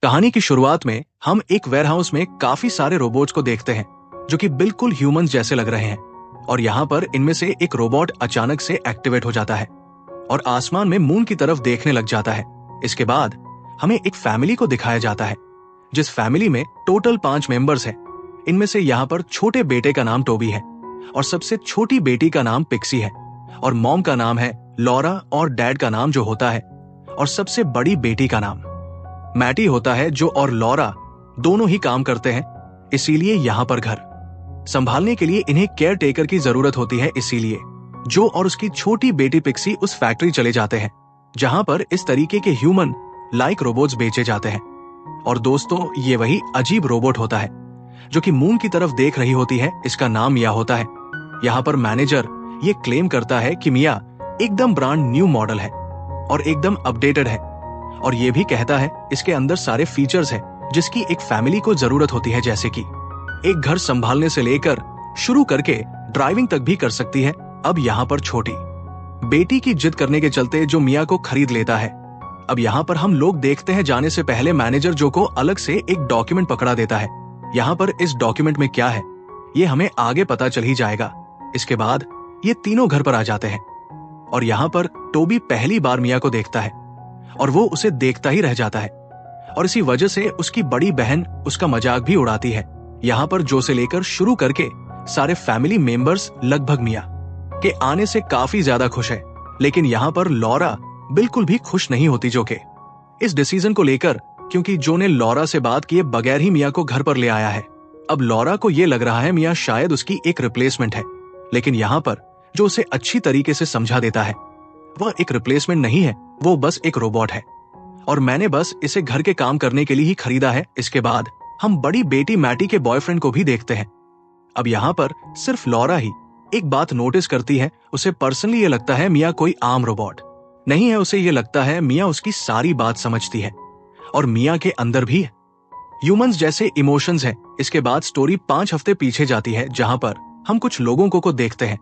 कहानी की शुरुआत में हम एक वेयरहाउस में काफी सारे रोबोट्स को देखते हैं जो कि बिल्कुल ह्यूमंस जैसे लग रहे हैं। और यहाँ पर इनमें से एक रोबोट अचानक से एक्टिवेट हो जाता है और आसमान में मून की तरफ देखने लग जाता है। इसके बाद हमें एक फैमिली को दिखाया जाता है जिस फैमिली में टोटल 5 मेंबर्स हैं। इनमें से यहाँ पर छोटे बेटे का नाम टोबी है और सबसे छोटी बेटी का नाम पिक्सी है और मॉम का नाम है लॉरा और डैड का नाम जो होता है और सबसे बड़ी बेटी का नाम मैटी होता है। जो और लॉरा दोनों ही काम करते हैं, इसीलिए यहाँ पर घर संभालने के लिए इन्हें केयर टेकर की जरूरत होती है। इसीलिए जो और उसकी छोटी बेटी पिक्सी उस फैक्ट्री चले जाते हैं जहां पर इस तरीके के ह्यूमन लाइक रोबोट्स बेचे जाते हैं। और दोस्तों, ये वही अजीब रोबोट होता है जो कि मून की तरफ देख रही होती है। इसका नाम मिया होता है। यहाँ पर मैनेजर ये क्लेम करता है कि मिया एकदम ब्रांड न्यू मॉडल है और एकदम अपडेटेड है और ये भी कहता है इसके अंदर सारे फीचर्स हैं जिसकी एक फैमिली को जरूरत होती है, जैसे कि एक घर संभालने से लेकर शुरू करके ड्राइविंग तक भी कर सकती है। अब यहाँ पर छोटी बेटी की जिद करने के चलते जो मिया को खरीद लेता है। अब यहाँ पर हम लोग देखते हैं जाने से पहले मैनेजर जो को अलग से एक डॉक्यूमेंट पकड़ा देता है। यहाँ पर इस डॉक्यूमेंट में क्या है ये हमें आगे पता चल ही जाएगा। इसके बाद ये तीनों घर पर आ जाते हैं और यहाँ पर टोबी पहली बार मिया को देखता है और वो उसे देखता ही रह जाता है और इसी वजह से उसकी बड़ी बहन उसका मजाक भी उड़ाती है। यहाँ पर जो से लेकर शुरू करके सारे फैमिली मेंबर्स लगभग मिया के आने से काफी ज्यादा खुश है, लेकिन यहाँ पर लॉरा बिल्कुल भी खुश नहीं होती जो के इस डिसीजन को लेकर, क्योंकि जो ने लॉरा से बात किए बगैर ही मिया को घर पर ले आया है। अब लॉरा को यह लग रहा है मिया शायद उसकी एक रिप्लेसमेंट है, लेकिन यहाँ पर जो उसे अच्छी तरीके से समझा देता है वह एक रिप्लेसमेंट नहीं है, वो बस एक रोबोट है और मैंने बस इसे घर के काम करने के लिए ही खरीदा है। इसके बाद हम बड़ी बेटी मैटी के बॉयफ्रेंड को भी देखते हैं। अब यहाँ पर सिर्फ लॉरा ही एक बात नोटिस करती है। उसे पर्सनली ये लगता है मिया कोई आम रोबोट नहीं है। उसे ये लगता है मिया उसकी सारी बात समझती है और मिया के अंदर भी ह्यूमंस जैसे इमोशंस हैं। इसके बाद स्टोरी 5 हफ्ते पीछे जाती है जहां पर हम कुछ लोगों को देखते हैं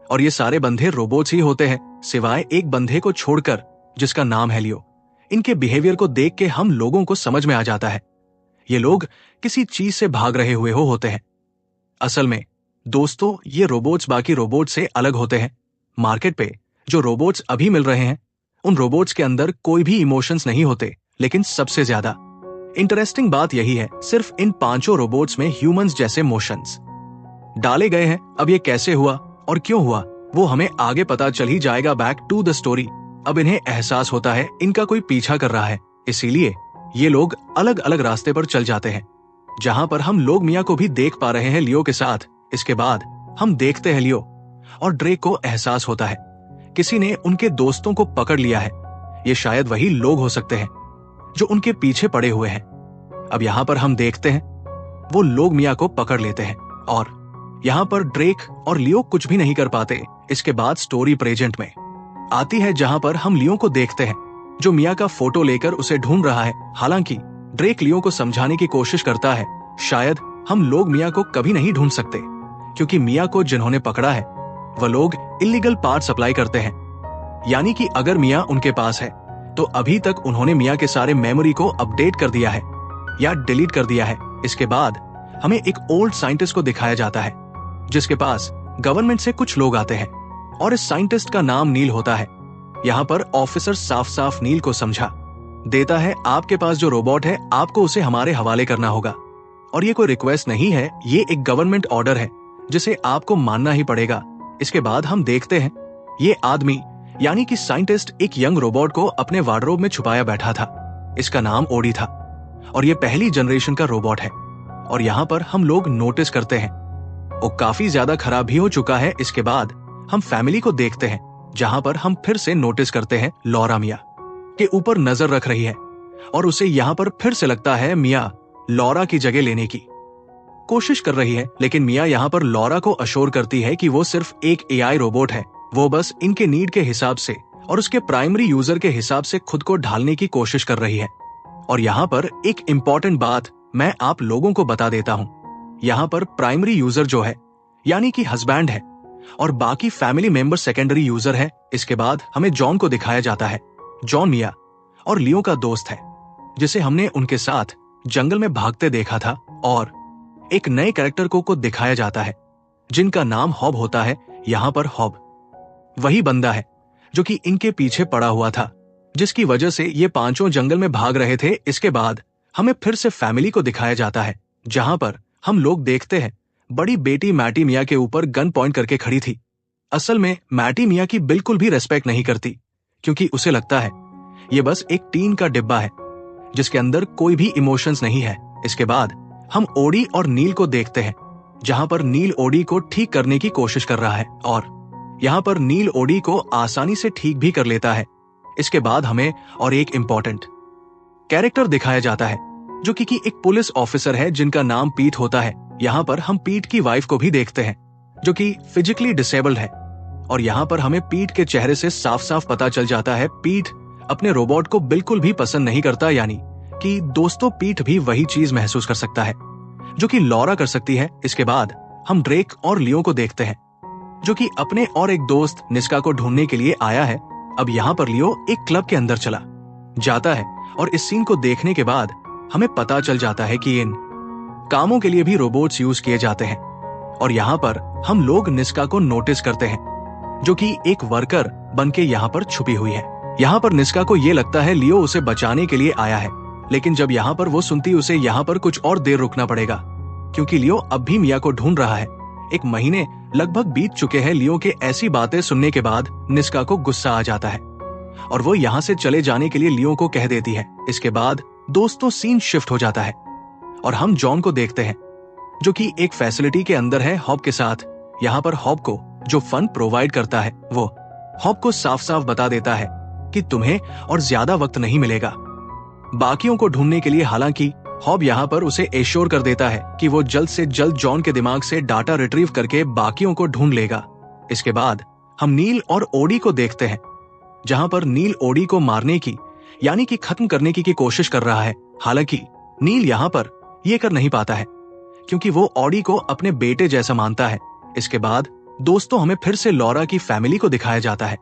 और ये सारे बंधे रोबोट्स ही होते हैं, सिवाय एक बंधे को छोड़कर जिसका नाम है लियो। इनके बिहेवियर को देख के हम लोगों को समझ में आ जाता है ये लोग किसी चीज से भाग रहे हुए होते हैं। असल में दोस्तों, ये रोबोट्स बाकी रोबोट्स से अलग होते हैं। मार्केट पे जो रोबोट्स अभी मिल रहे हैं उन रोबोट्स के अंदर कोई भी इमोशंस नहीं होते, लेकिन सबसे ज्यादा इंटरेस्टिंग बात यही है सिर्फ इन 5 रोबोट्स में ह्यूमंस जैसे मोशंस डाले गए हैं। अब ये कैसे हुआ और क्यों हुआ वो हमें आगे पता चल ही जाएगा। Back to the story. अब इन्हें एहसास होता है इनका कोई पीछा कर रहा है, इसीलिए ये लोग अलग अलग रास्ते पर चल जाते हैं जहां पर हम लोग मिया को भी देख पा रहे हैं लियो के साथ। इसके बाद हम देखते हैं लियो और ड्रेक को एहसास होता है किसी ने उनके दोस्तों को पकड़ लिया है। ये शायद वही लोग हो सकते हैं जो उनके पीछे पड़े हुए हैं। अब यहाँ पर हम देखते हैं वो लोग मिया को पकड़ लेते हैं और यहाँ पर ड्रेक और लियो कुछ भी नहीं कर पाते। इसके बाद स्टोरी प्रेजेंट में आती है जहां पर हम लियो को देखते हैं जो मिया का फोटो लेकर उसे ढूंढ रहा है। हालांकि ड्रेक लियो को समझाने की कोशिश करता है शायद हम लोग मिया को कभी नहीं ढूंढ सकते क्योंकि मिया को जिन्होंने पकड़ा है वह लोग इलीगल पार्ट सप्लाई करते हैं। यानी कि अगर मिया उनके पास है तो अभी तक उन्होंने मिया के सारे मेमोरी को अपडेट कर दिया है या डिलीट कर दिया है। इसके बाद हमें एक ओल्ड साइंटिस्ट को दिखाया जाता है जिसके पास गवर्नमेंट से कुछ लोग आते हैं और इस साइंटिस्ट का नाम नील होता है। यहाँ पर ऑफिसर साफ साफ नील को समझा देता है आपके पास जो रोबोट है आपको उसे हमारे हवाले करना होगा और ये कोई रिक्वेस्ट नहीं है, ये एक गवर्नमेंट ऑर्डर है जिसे आपको मानना ही पड़ेगा। इसके बाद हम देखते हैं ये आदमी यानी कि साइंटिस्ट एक यंग रोबोट को अपने वार्डरोब में छुपाया बैठा था। इसका नाम ओडी था और ये पहली जनरेशन का रोबोट है और यहाँ पर हम लोग नोटिस करते हैं वो काफी ज्यादा खराब भी हो चुका है। इसके बाद हम फैमिली को देखते हैं जहां पर हम फिर से नोटिस करते हैं लॉरा मिया के ऊपर नजर रख रही है और उसे यहाँ पर फिर से लगता है मिया लॉरा की जगह लेने की कोशिश कर रही है, लेकिन मिया यहाँ पर लॉरा को अश्योर करती है कि वो सिर्फ एक एआई रोबोट है। वो बस इनके नीड के हिसाब से और उसके प्राइमरी यूजर के हिसाब से खुद को ढालने की कोशिश कर रही है। और यहाँ पर एक इंपॉर्टेंट बात मैं आप लोगों को बता देता हूँ, यहाँ पर प्राइमरी यूजर जो है यानी कि हस्बैंड है और बाकी फैमिली मेंबर सेकेंडरी यूजर है। इसके बाद हमें जॉन को दिखाया जाता है। जॉन मिया और लियो का दोस्त है। जिसे हमने उनके साथ जंगल में भागते देखा था, और एक नए कैरेक्टर को दिखाया जाता है जिनका नाम हॉब होता है। यहाँ पर हॉब वही बंदा है जो कि इनके पीछे पड़ा हुआ था, जिसकी वजह से ये पांचों जंगल में भाग रहे थे। इसके बाद हमें फिर से फैमिली को दिखाया जाता है, जहां पर हम लोग देखते हैं बड़ी बेटी मैटी मिया के ऊपर गन पॉइंट करके खड़ी थी। असल में मैटी मिया की बिल्कुल भी रेस्पेक्ट नहीं करती, क्योंकि उसे लगता है ये बस एक टीन का डिब्बा है जिसके अंदर कोई भी इमोशंस नहीं है। इसके बाद हम ओडी और नील को देखते हैं, जहां पर नील ओडी को ठीक करने की कोशिश कर रहा है, और यहाँ पर नील ओडी को आसानी से ठीक भी कर लेता है। इसके बाद हमें और एक इंपॉर्टेंट कैरेक्टर दिखाया जाता है जो कि एक पुलिस ऑफिसर है जिनका नाम पीट होता है। यहाँ पर हम पीट की वाइफ को भी देखते हैं जो कि फिजिकली डिसेबल्ड है, और यहाँ पर हमें पीट के चेहरे से साफ साफ पता चल जाता है पीट अपने रोबोट को बिल्कुल भी पसंद नहीं करता, यानी कि दोस्तों पीट भी वही चीज महसूस कर सकता है जो कि लॉरा कर सकती है। इसके बाद हम ड्रेक और लियो को देखते हैं जो कि अपने और एक दोस्त निस्का को ढूंढने के लिए आया है। अब यहाँ पर लियो एक क्लब के अंदर चला जाता है, और इस सीन को देखने के बाद हमें पता चल जाता है कि इन कामों के लिए भी रोबोट्स यूज किए जाते हैं। और यहाँ पर हम लोग निस्का को नोटिस करते हैं जो कि एक वर्कर बनके यहाँ पर छुपी हुई है। यहाँ पर निस्का को ये लगता है लियो उसे बचाने के लिए आया है, लेकिन जब यहाँ पर वो सुनती उसे यहाँ पर कुछ और देर रुकना पड़ेगा, क्योंकि लियो अब भी मिया को ढूंढ रहा है। एक महीने लगभग बीत चुके हैं लियो के ऐसी बातें सुनने के बाद निस्का को गुस्सा आ जाता है और वो यहाँ से चले जाने के लिए लियो को कह देती है। इसके बाद दोस्तों सीन शिफ्ट हो जाता है और हम जॉन को देखते हैं जो कि एक फैसिलिटी के अंदर है हॉब के साथ। यहाँ पर हॉब को जो फंड प्रोवाइड करता है वो हॉब को साफ साफ बता देता है कि तुम्हें और ज्यादा वक्त नहीं मिलेगा बाकियों को ढूंढने के लिए। हालांकि हॉब यहाँ पर उसे एश्योर कर देता है कि वो जल्द से जल्द जॉन के दिमाग से डाटा रिट्रीव करके बाकियों को ढूंढ लेगा। इसके बाद हम नील और ओडी को देखते हैं, जहां पर नील ओडी को मारने की यानी कि खत्म करने की कोशिश कर रहा है। हालांकि नील यहाँ पर ये कर नहीं पाता है क्योंकि वो ओडी को अपने बेटे जैसा मानता है। इसके बाद दोस्तों हमें फिर से लॉरा की फैमिली को दिखाया जाता है,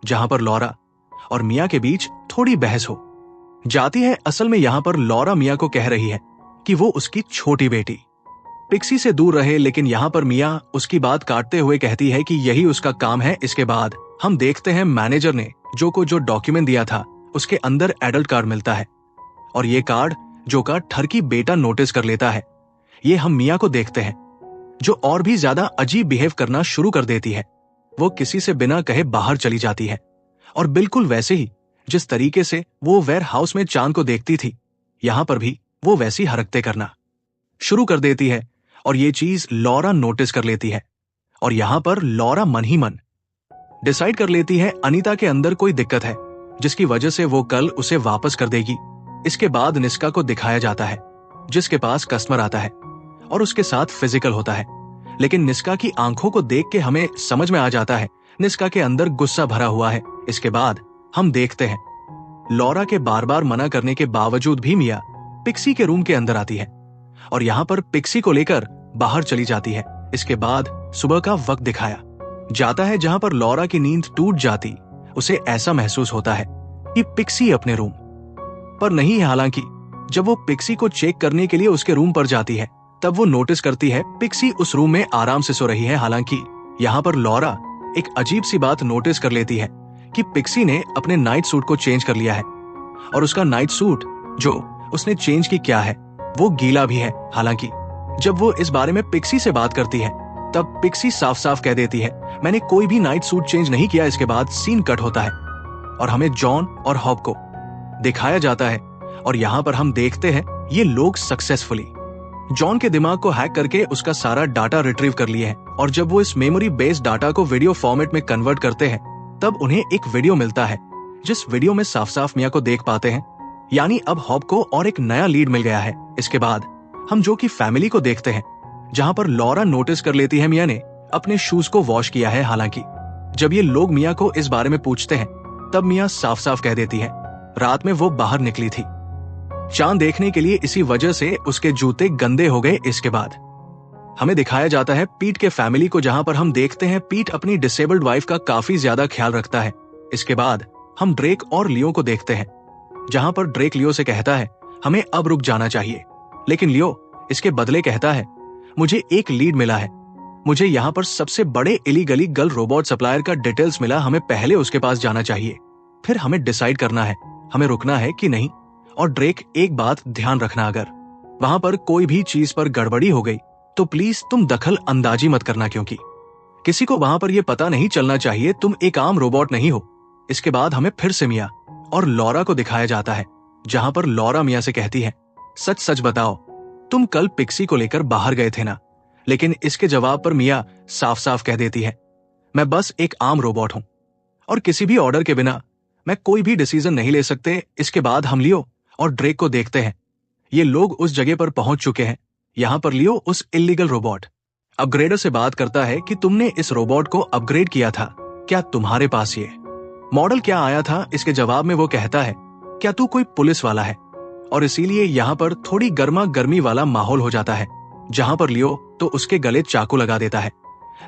जहां पर लॉरा और मिया के बीच थोड़ी बहस हो जाती है। असल में यहाँ पर लॉरा मिया को कह रही है कि वो उसकी छोटी बेटी पिक्सी से दूर रहे, लेकिन यहाँ पर मिया उसकी बात काटते हुए कहती है कि यही उसका काम है। इसके बाद हम देखते हैं मैनेजर ने जो डॉक्यूमेंट दिया था उसके अंदर एडल्ट कार्ड मिलता है, और ये कार्ड जो का ठरकी बेटा नोटिस कर लेता है। ये हम मिया को देखते हैं जो और भी ज्यादा अजीब बिहेव करना शुरू कर देती है। वो किसी से बिना कहे बाहर चली जाती है, और बिल्कुल वैसे ही जिस तरीके से वो वेयर हाउस में चांद को देखती थी, यहां पर भी वो वैसी हरकतें करना शुरू कर देती है, और ये चीज लॉरा नोटिस कर लेती है। और यहां पर लॉरा मन ही मन डिसाइड कर लेती है अनीता के अंदर कोई दिक्कत है, जिसकी वजह से वो कल उसे वापस कर देगी। इसके बाद निस्का को दिखाया जाता है जिसके पास कस्टमर आता है और उसके साथ फिजिकल होता है, लेकिन निस्का की आंखों को देख के हमें समझ में आ जाता है निस्का के अंदर गुस्सा भरा हुआ है। इसके बाद हम देखते हैं लॉरा के बार बार मना करने के बावजूद भी मिया पिक्सी के रूम के अंदर आती है और यहाँ पर पिक्सी को लेकर बाहर चली जाती है। इसके बाद सुबह का वक्त दिखाया जाता है जहां पर लॉरा की नींद टूट जाती उसे ऐसा महसूस होता है कि पिक्सी अपने रूम पर नहीं है। हालांकि जब वो पिक्सी को चेक करने के लिए उसके रूम पर जाती है तब वो नोटिस करती है पिक्सी उस रूम में आराम से सो रही है। हालांकि यहाँ पर लॉरा एक अजीब सी बात नोटिस कर लेती है कि पिक्सी ने अपने नाइट सूट को चेंज कर लिया है, और उसका नाइट सूट जो उसने चेंज की क्या है वो गीला भी है। हालांकि जब वो इस बारे में पिक्सी से बात करती है तब पिक्सी साफ साफ कह देती है मैंने कोई भी नाइट सूट चेंज नहीं किया। इसके बाद सीन कट होता है और हमें जॉन और हॉब को दिखाया जाता है, और यहाँ पर हम देखते हैं ये लोग सक्सेसफुली जॉन के दिमाग को हैक करके उसका सारा डाटा रिट्रीव कर लिए हैं, और जब वो इस मेमोरी बेस्ड डाटा को वीडियो फॉर्मेट में कन्वर्ट करते हैं तब उन्हें एक वीडियो मिलता है, जिस वीडियो में साफ साफ मिया को देख पाते हैं। यानी अब हॉब को और एक नया लीड मिल गया है। इसके बाद हम जो की फैमिली को देखते हैं, जहां पर लॉरा नोटिस कर लेती है मिया ने अपने शूज को वॉश किया है। हालांकि जब ये लोग मिया को इस बारे में पूछते हैं तब मिया साफ साफ कह देती है रात में वो बाहर निकली थी चांद देखने के लिए, इसी वजह से उसके जूते गंदे हो गए। इसके बाद हमें दिखाया जाता है पीट के फैमिली को, जहां पर हम देखते हैं पीट अपनी डिसेबल्ड वाइफ का काफी ज्यादा ख्याल रखता है। इसके बाद हम ड्रेक और लियो को देखते हैं जहां पर ड्रेक लियो से कहता है हमें अब रुक जाना चाहिए, लेकिन लियो इसके बदले कहता है मुझे एक लीड मिला है, मुझे यहाँ पर सबसे बड़े इलीगली गर्ल रोबोट सप्लायर का डिटेल्स मिला, हमें पहले उसके पास जाना चाहिए, फिर हमें डिसाइड करना है हमें रुकना है कि नहीं। और ड्रेक एक बात ध्यान रखना, अगर वहां पर कोई भी चीज पर गड़बड़ी हो गई तो प्लीज तुम दखल अंदाजी मत करना, क्योंकि किसी को वहां पर यह पता नहीं चलना चाहिए तुम एक आम रोबोट नहीं हो। इसके बाद हमें फिर से मिया और लॉरा को दिखाया जाता है, जहां पर लॉरा मिया से कहती है सच सच बताओ तुम कल पिक्सी को लेकर बाहर गए थे ना। लेकिन इसके जवाब पर मिया साफ साफ कह देती है मैं बस एक आम रोबोट हूं और किसी भी ऑर्डर के बिना मैं कोई भी डिसीजन नहीं ले सकते। इसके बाद हम लियो और ड्रेक को देखते हैं, ये लोग उस जगह पर पहुंच चुके हैं। यहां पर लियो उस इलीगल रोबोट अपग्रेडर से बात करता है कि तुमने इस रोबोट को अपग्रेड किया था, क्या तुम्हारे पास ये मॉडल क्या आया था? इसके जवाब में वो कहता है क्या तू कोई पुलिस वाला है? और इसीलिए यहाँ पर थोड़ी गर्मा गर्मी वाला माहौल हो जाता है, जहां पर लियो तो उसके गले चाकू लगा देता है।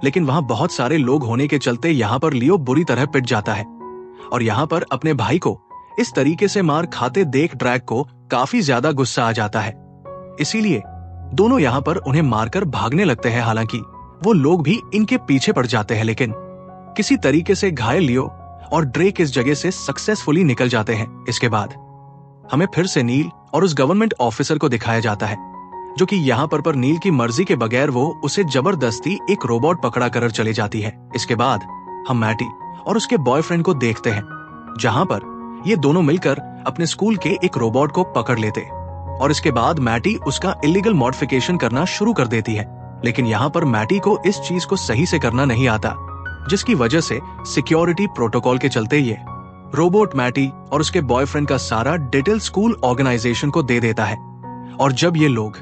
लेकिन वहां बहुत सारे लोग होने के चलते यहाँ पर लियो बुरी तरह पिट जाता है और यहाँ पर अपने भाई को इस तरीके से मार खाते देख ड्रैक को काफी ज्यादा गुस्सा आ जाता है। इसीलिए दोनों यहाँ पर उन्हें मारकर भागने लगते हैं। हालांकि वो लोग भी इनके पीछे पड़ जाते हैं, लेकिन किसी तरीके से घायल लियो और ड्रेक इस जगह से सक्सेसफुली निकल जाते हैं। इसके बाद हमें फिर से नील और उस गवर्नमेंट ऑफिसर को दिखाया जाता है, जो कि यहाँ पर नील की मर्जी के बगैर वो उसे जबरदस्ती एक रोबोट पकड़ा कर चले जाती है। इसके बाद हम मैटी और उसके बॉयफ्रेंड को देखते हैं, जहां पर ये दोनों मिलकर अपने स्कूल के एक रोबोट को पकड़ लेते और इसके बाद मैटी उसका इलीगल मॉडिफिकेशन करना शुरू कर देती है। लेकिन यहाँ पर मैटी को इस चीज को सही से करना नहीं आता, जिसकी वजह से सिक्योरिटी प्रोटोकॉल के चलते ये रोबोट मैटी और उसके बॉयफ्रेंड का सारा डिटेल स्कूल ऑर्गेनाइजेशन को दे देता है। और जब ये लोग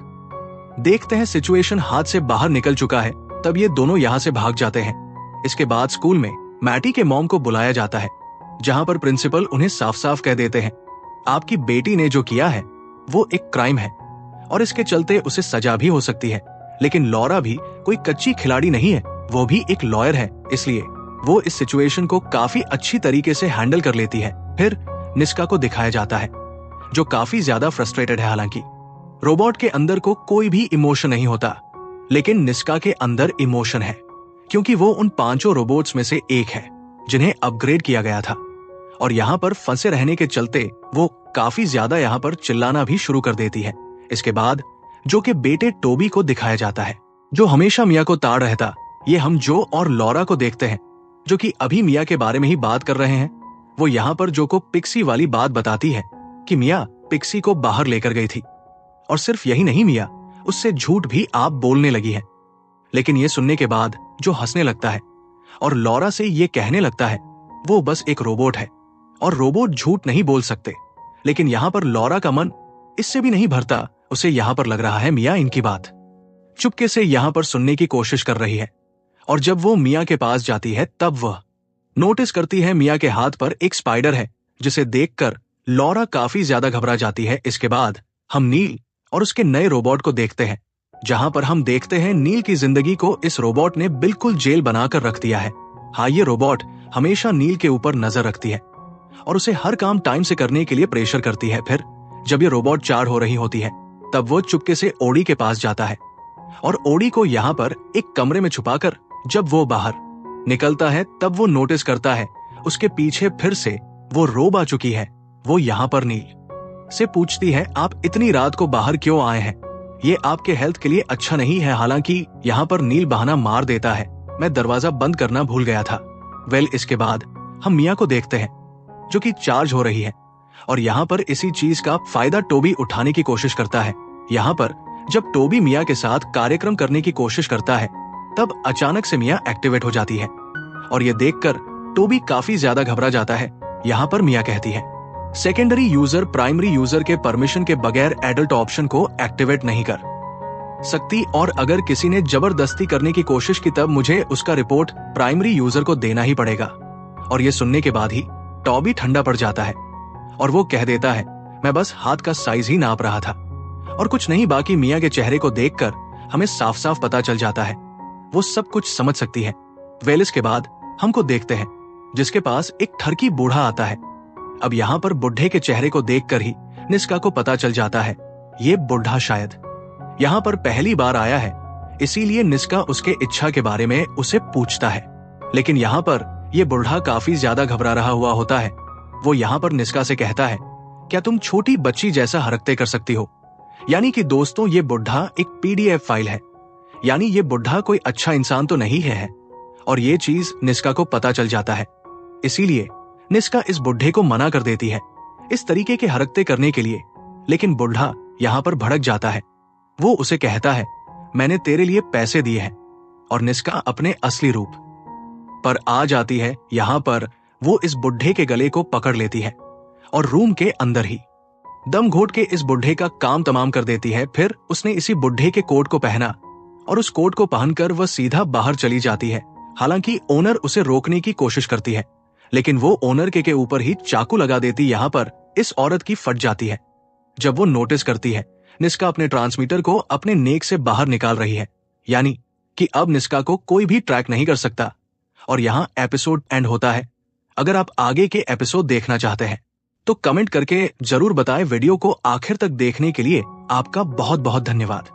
देखते हैं सिचुएशन हाथ से बाहर निकल चुका है, तब ये दोनों यहाँ से भाग जाते हैं। इसके बाद स्कूल में मैटी के मॉम को बुलाया जाता है, जहां पर प्रिंसिपल उन्हें साफ साफ कह देते हैं आपकी बेटी ने जो किया है वो एक क्राइम है और इसके चलते उसे सजा भी हो सकती है। लेकिन लॉरा भी कोई कच्ची खिलाड़ी नहीं है, वो भी एक लॉयर है, इसलिए वो इस सिचुएशन को काफी अच्छी तरीके से हैंडल कर लेती है। फिर निस्का को दिखाया जाता है, जो काफी ज्यादा फ्रस्ट्रेटेड है। हालांकि रोबोट के अंदर को कोई भी इमोशन नहीं होता, लेकिन निस्का के अंदर इमोशन है, क्योंकि वो उन 5 रोबोट्स में से एक है जिन्हें अपग्रेड किया गया था। और यहाँ पर फंसे रहने के चलते वो काफी ज्यादा यहाँ पर चिल्लाना भी शुरू कर देती है। इसके बाद जो के बेटे टोबी को दिखाया जाता है, जो हमेशा मिया को ताड़ रहता। ये हम जो और लॉरा को देखते हैं, जो कि अभी मिया के बारे में ही बात कर रहे हैं। वो यहाँ पर जो को पिक्सी वाली बात बताती है कि मिया पिक्सी को बाहर लेकर गई थी और सिर्फ यही नहीं, मिया उससे झूठ भी आप बोलने लगी है। लेकिन ये सुनने के बाद जो हंसने लगता है और लॉरा से ये कहने लगता है वो बस एक रोबोट है और रोबोट झूठ नहीं बोल सकते। लेकिन यहाँ पर लॉरा का मन इससे भी नहीं भरता, उसे यहाँ पर लग रहा है मिया इनकी बात चुपके से यहाँ पर सुनने की कोशिश कर रही है। और जब वो मिया के पास जाती है तब वह नोटिस करती है मिया के हाथ पर एक स्पाइडर है, जिसे देखकर लॉरा काफी ज्यादा घबरा जाती है। इसके बाद हम नील और उसके नए रोबोट को देखते हैं, जहां पर हम देखते हैं नील की जिंदगी को इस रोबोट ने बिल्कुल जेल बनाकर रख दिया है। हाँ, ये रोबोट हमेशा नील के ऊपर नजर रखती है और उसे हर काम टाइम से करने के लिए प्रेशर करती है। फिर जब ये रोबोट चार्ज हो रही होती है तब वो चुपके से ओडी के पास जाता है और ओडी को यहाँ पर एक कमरे में छुपाकर जब वो बाहर निकलता है तब वो नोटिस करता है उसके पीछे फिर से वो रोब आ चुकी है। वो यहाँ पर नील से पूछती है आप इतनी रात को बाहर क्यों आए हैं, ये आपके हेल्थ के लिए अच्छा नहीं है। हालांकि यहाँ पर नील बहाना मार देता है मैं दरवाजा बंद करना भूल गया था। इसके बाद हम मिया को देखते हैं जो कि चार्ज हो रही है और यहाँ पर इसी चीज का फायदा टोबी उठाने की कोशिश करता है। यहाँ पर जब टोबी मिया के साथ कार्यक्रम करने की कोशिश करता है तब अचानक से मिया एक्टिवेट हो जाती है और ये देखकर टोबी काफी ज्यादा घबरा जाता है। यहाँ पर मिया कहती है सेकेंडरी यूजर प्राइमरी यूजर के परमिशन के बगैर एडल्ट ऑप्शन को एक्टिवेट नहीं कर सकती और अगर किसी ने जबरदस्ती करने की कोशिश की तब मुझे उसका रिपोर्ट प्राइमरी यूजर को देना ही पड़ेगा। और ये सुनने के बाद ही टॉबी ठंडा पड़ जाता है और वो कह देता है मैं बस हाथ का साइज ही नाप रहा था और कुछ नहीं। बाकी मिया के चेहरे को देखकर हमें साफ साफ पता चल जाता है वो सब कुछ समझ सकती है। इसके बाद हमको देखते हैं जिसके पास एक ठरकी बूढ़ा आता है अब यहाँ पर बुढ़े के चेहरे को देखकर ही निष्का को पता चल जाता है ये बुढ़ा शायद यहाँ पर पहली बार आया है, इसीलिए निष्का उसके इच्छा के बारे में उसे पूछता है। लेकिन यहाँ पर यह बुढ़ा काफी ज्यादा घबरा रहा हुआ होता है। वो यहाँ पर निष्का से कहता है, क्या तुम छोटी बच्ची जैसा हरकतें कर सकती हो? यानी कि दोस्तों ये बुढ़ा एक PDF फाइल है, यानी ये बुढ़ा कोई अच्छा इंसान तो नहीं है। और ये चीज निष्का को पता चल जाता है, इसीलिए निष्का इस बुढ़े को मना कर देती है इस तरीके की हरकतें करने के लिए। लेकिन बुढ़ा यहाँ पर भड़क जाता है। वो उसे कहता है, मैंने तेरे लिए पैसे दिए हैं। और निष्का अपने असली रूप पर आ जाती है। यहाँ पर वो इस बुढ़े के गले को पकड़ लेती है और रूम के अंदर ही दम घोट के इस बुढ़े का काम तमाम कर देती है। फिर उसने इसी बुढ़े के कोट को पहना और उस कोट को पहनकर वह सीधा बाहर चली जाती है। हालांकि ओनर उसे रोकने की कोशिश करती है, लेकिन वो ओनर के ऊपर ही चाकू लगा देती। यहाँ पर इस औरत की फट जाती है जब वो नोटिस करती है निष्का अपने ट्रांसमीटर को अपने नेक से बाहर निकाल रही है, यानी कि अब निष्का को कोई भी ट्रैक नहीं कर सकता। और यहाँ एपिसोड एंड होता है। अगर आप आगे के एपिसोड देखना चाहते हैं तो कमेंट करके जरूर बताएं। वीडियो को आखिर तक देखने के लिए आपका बहुत बहुत धन्यवाद।